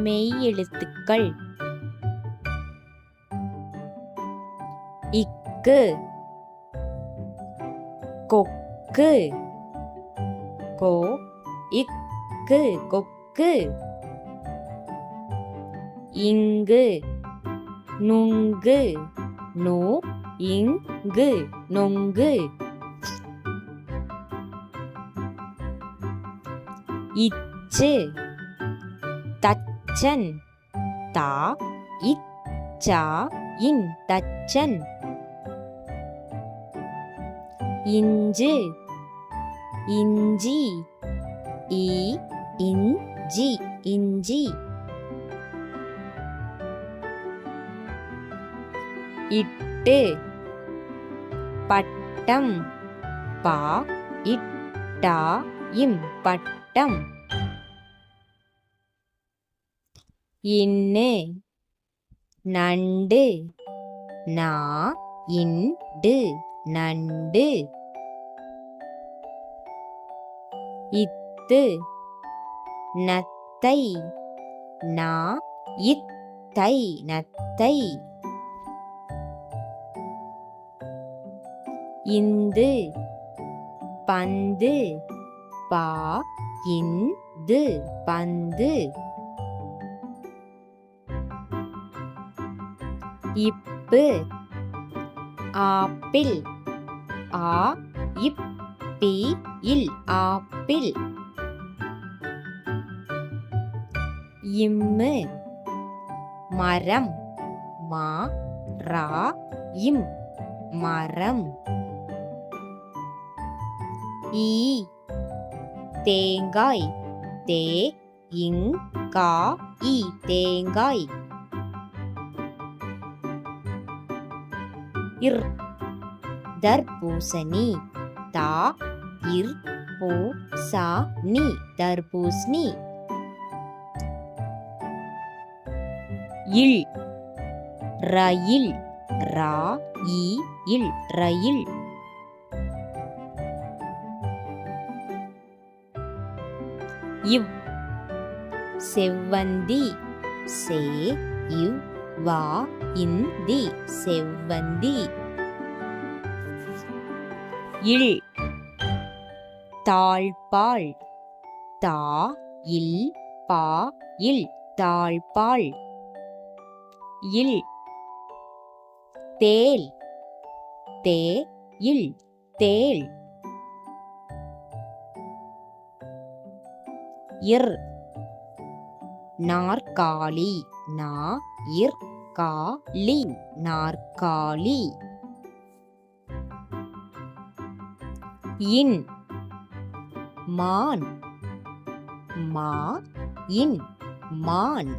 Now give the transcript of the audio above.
மெய்யெழுத்துக்கள் இக்கு கொக்கு கோ இக்கு கொக்கு இங்கு நுங்கு நோ இங்கு நொங்கு இச்சு தச்சன் தா இச்சா இன் தச்சன் இஞ்சு இஞ்சி இ இஞ்சி இஞ்சி இட்டு பட்டம் பா இட்டா இம் பட்டம் இன்னு நண்டு நா இண்டு நண்டு இத்து நத்தை நா இத்தை நத்தை இந்து பந்து பா இந்து பந்து இப்பு ஆப்பிள் ஆ இப்பி இல் ஆப்பிள் இம்மு மரம் மா ரா இம் மரம் ஈ தேங்காய் தே இங் கா இ தேங்காய் இர் தர்பூசணி தா இர் பூ சா நி தர்பூசணி இல் ரயில் ரா இ இல் ரயில் இவ் செவ்வந்தி சே இவ் வா இந்தி செவ்வந்தி இல் தாழ்பாள் தா இல் பா இல் தாழ்பாள் இல் தேல் தே இல் தேல் இர் நாற்காலி நா இர் காலி நாற்காலி இன் மான் மா இன் மான்